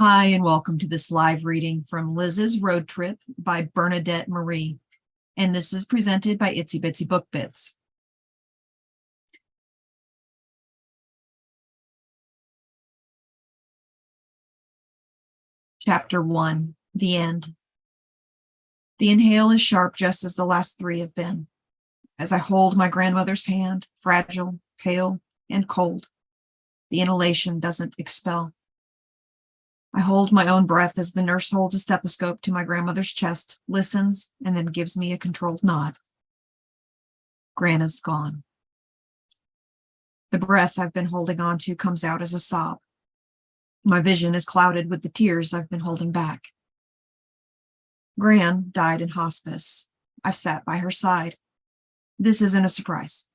Hi, and welcome to this live reading from Liz's Road Trip by Bernadette Marie. And this is presented by Itsy Bitsy Book Bits. Chapter 1, The End. The inhale is sharp, just as the last three have been. As I hold my grandmother's hand, fragile, pale, and cold, the inhalation doesn't expel. I hold my own breath as the nurse holds a stethoscope to my grandmother's chest, listens, and then gives me a controlled nod. Gran is gone. The breath I've been holding on to comes out as a sob. My vision is clouded with the tears I've been holding back. Gran died in hospice. I've sat by her side. This isn't a surprise.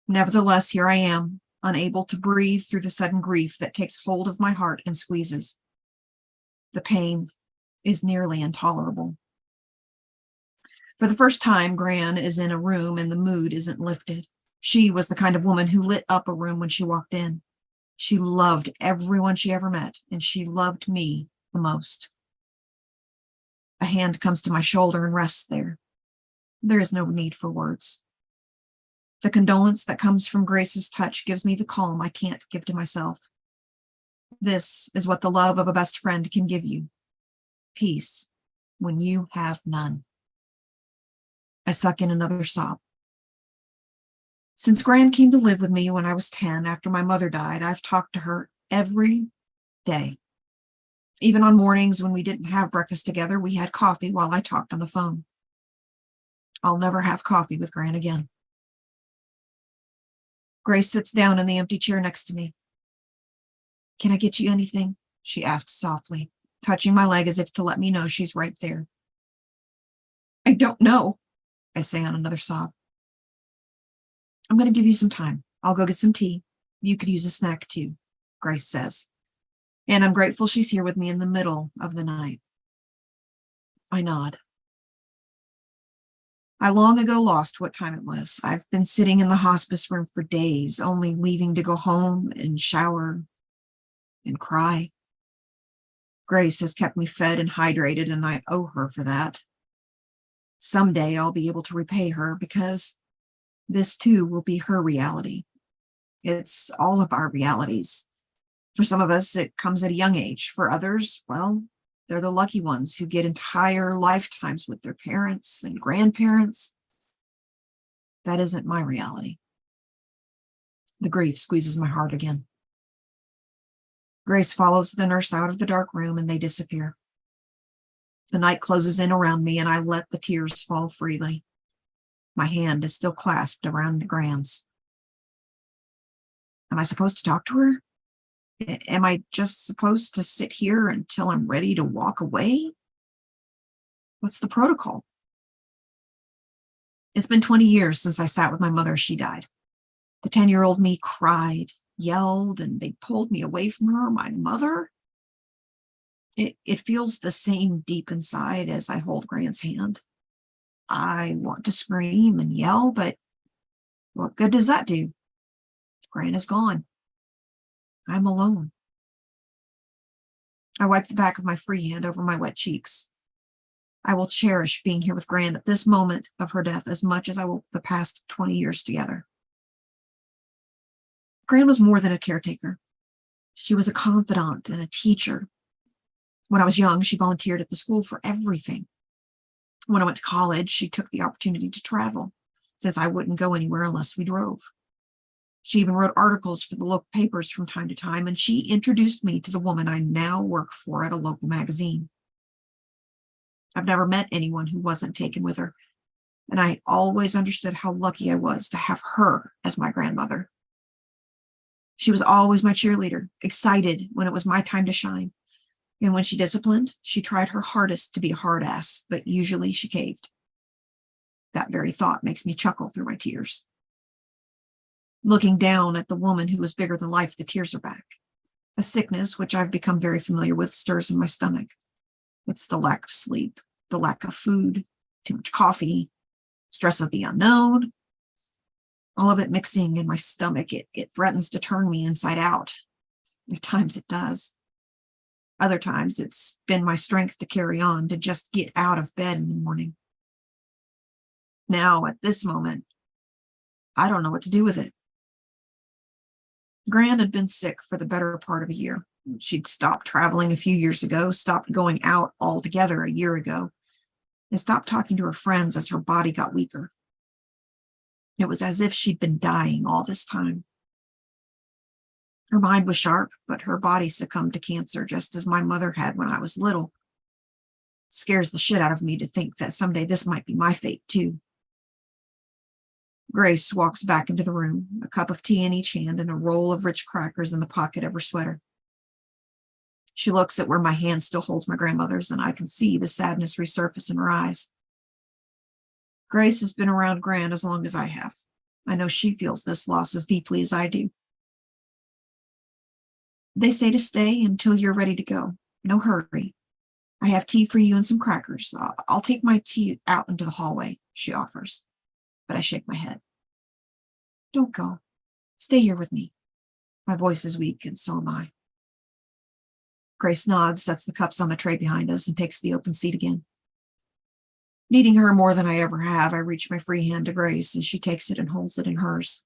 Nevertheless, here I am, unable to breathe through the sudden grief that takes hold of my heart and squeezes. The pain is nearly intolerable. For the first time, Gran is in a room and the mood isn't lifted. She was the kind of woman who lit up a room when she walked in. She loved everyone she ever met, and she loved me the most. A hand comes to my shoulder and rests there. There is no need for words. The condolence that comes from Grace's touch gives me the calm I can't give to myself. This is what the love of a best friend can give you. Peace when you have none. I suck in another sob. Since Gran came to live with me when I was 10 after my mother died, I've talked to her every day. Even on mornings when we didn't have breakfast together, we had coffee while I talked on the phone. I'll never have coffee with Gran again. Grace sits down in the empty chair next to me. Can I get you anything? She asks softly, touching my leg as if to let me know she's right there. I don't know, I say on another sob. I'm going to give you some time. I'll go get some tea. You could use a snack too, Grace says. And I'm grateful she's here with me in the middle of the night. I nod. I long ago lost what time it was. I've been sitting in the hospice room for days, only leaving to go home and shower and cry. Grace has kept me fed and hydrated, and I owe her for that. Someday I'll be able to repay her because this too will be her reality. It's all of our realities. For some of us, it comes at a young age. For others, well, they're the lucky ones who get entire lifetimes with their parents and grandparents. That isn't my reality. The grief squeezes my heart again. Grace follows the nurse out of the dark room and they disappear. The night closes in around me and I let the tears fall freely. My hand is still clasped around Gran's. Am I supposed to talk to her? Am I just supposed to sit here until I'm ready to walk away? What's the protocol? It's been 20 years since I sat with my mother as she died. The 10-year-old me cried, yelled, and they pulled me away from her, my mother. It feels the same deep inside as I hold Gran's hand. I want to scream and yell, but what good does that do? Gran is gone. I'm alone. I wipe the back of my free hand over my wet cheeks. I will cherish being here with Gran at this moment of her death as much as I will the past 20 years together. Gran was more than a caretaker. She was a confidant and a teacher. When I was young, she volunteered at the school for everything. When I went to college, she took the opportunity to travel, since I wouldn't go anywhere unless we drove. She even wrote articles for the local papers from time to time, and she introduced me to the woman I now work for at a local magazine. I've never met anyone who wasn't taken with her, and I always understood how lucky I was to have her as my grandmother. She was always my cheerleader, excited when it was my time to shine. And when she disciplined, she tried her hardest to be a hard ass, but usually she caved. That very thought makes me chuckle through my tears. Looking down at the woman who was bigger than life, the tears are back. A sickness, which I've become very familiar with, stirs in my stomach. It's the lack of sleep, the lack of food, too much coffee, stress of the unknown. All of it mixing in my stomach, it threatens to turn me inside out. At times it does. Other times it's been my strength to carry on, to just get out of bed in the morning. Now, at this moment, I don't know what to do with it. Gran had been sick for the better part of a year. She'd stopped traveling a few years ago, stopped going out altogether a year ago, and stopped talking to her friends as her body got weaker. It was as if she'd been dying all this time. Her mind was sharp, but her body succumbed to cancer just as my mother had when I was little. It scares the shit out of me to think that someday this might be my fate too. Grace walks back into the room, a cup of tea in each hand and a roll of rich crackers in the pocket of her sweater. She looks at where my hand still holds my grandmother's, and I can see the sadness resurface in her eyes. Grace has been around Gran as long as I have. I know she feels this loss as deeply as I do. They say to stay until you're ready to go. No hurry. I have tea for you and some crackers. I'll take my tea out into the hallway, she offers, but I shake my head. Don't go. Stay here with me. My voice is weak, and so am I. Grace nods, sets the cups on the tray behind us, and takes the open seat again. Needing her more than I ever have, I reach my free hand to Grace, and she takes it and holds it in hers.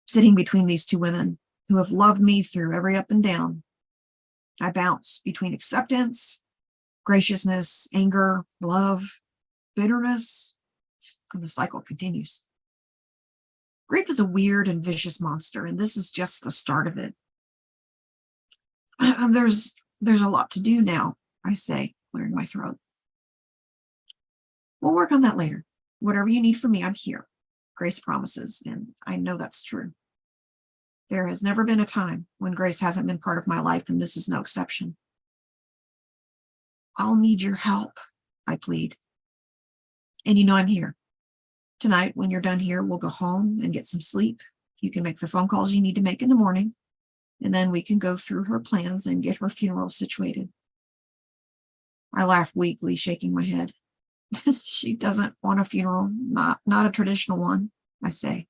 Sitting between these two women who have loved me through every up and down, I bounce between acceptance, graciousness, anger, love, bitterness, and the cycle continues. Grief is a weird and vicious monster, and this is just the start of it. There's a lot to do now, I say, clearing my throat. We'll work on that later. Whatever you need from me, I'm here, Grace promises, and I know that's true. There has never been a time when Grace hasn't been part of my life, and this is no exception. I'll need your help, I plead. And you know I'm here. Tonight, when you're done here, we'll go home and get some sleep. You can make the phone calls you need to make in the morning, and then we can go through her plans and get her funeral situated. I laugh weakly, shaking my head. She doesn't want a funeral, not a traditional one, I say.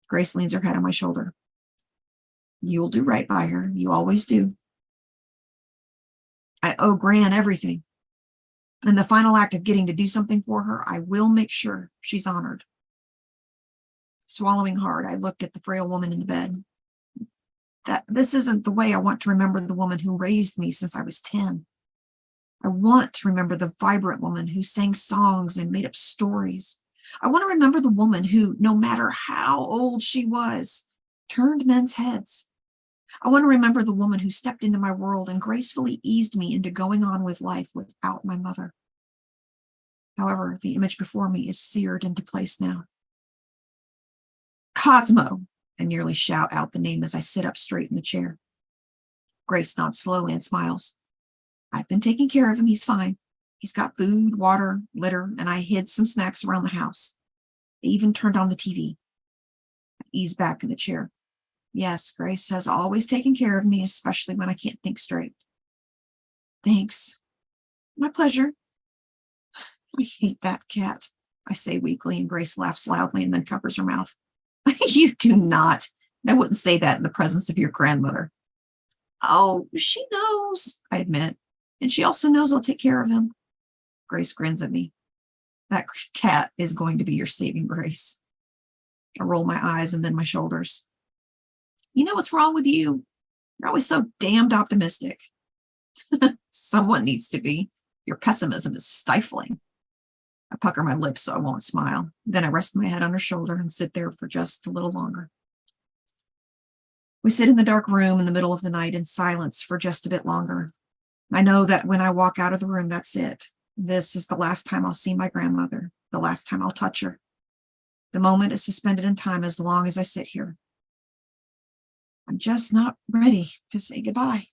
Grace leans her head on my shoulder. You'll do right by her. You always do. I owe Gran everything. In the final act of getting to do something for her, I will make sure she's honored. Swallowing hard, I looked at the frail woman in the bed. This isn't the way I want to remember the woman who raised me since I was 10. I want to remember the vibrant woman who sang songs and made up stories. I want to remember the woman who, no matter how old she was, turned men's heads. I want to remember the woman who stepped into my world and gracefully eased me into going on with life without my mother. However, the image before me is seared into place now. Cosmo! I nearly shout out the name as I sit up straight in the chair. Grace nods slowly and smiles. I've been taking care of him. He's fine. He's got food, water, litter, and I hid some snacks around the house. I even turned on the TV. I ease back in the chair. Yes, Grace has always taken care of me, especially when I can't think straight. Thanks. My pleasure. I hate that cat, I say weakly, and Grace laughs loudly and then covers her mouth. You do not. I wouldn't say that in the presence of your grandmother. Oh, she knows, I admit. And she also knows I'll take care of him. Grace grins at me. That cat is going to be your saving grace. I roll my eyes and then my shoulders. You know what's wrong with you? You're always so damned optimistic. Someone needs to be. Your pessimism is stifling. I pucker my lips so I won't smile. Then I rest my head on her shoulder and sit there for just a little longer. We sit in the dark room in the middle of the night in silence for just a bit longer. I know that when I walk out of the room, that's it. This is the last time I'll see my grandmother, the last time I'll touch her. The moment is suspended in time as long as I sit here. I'm just not ready to say goodbye.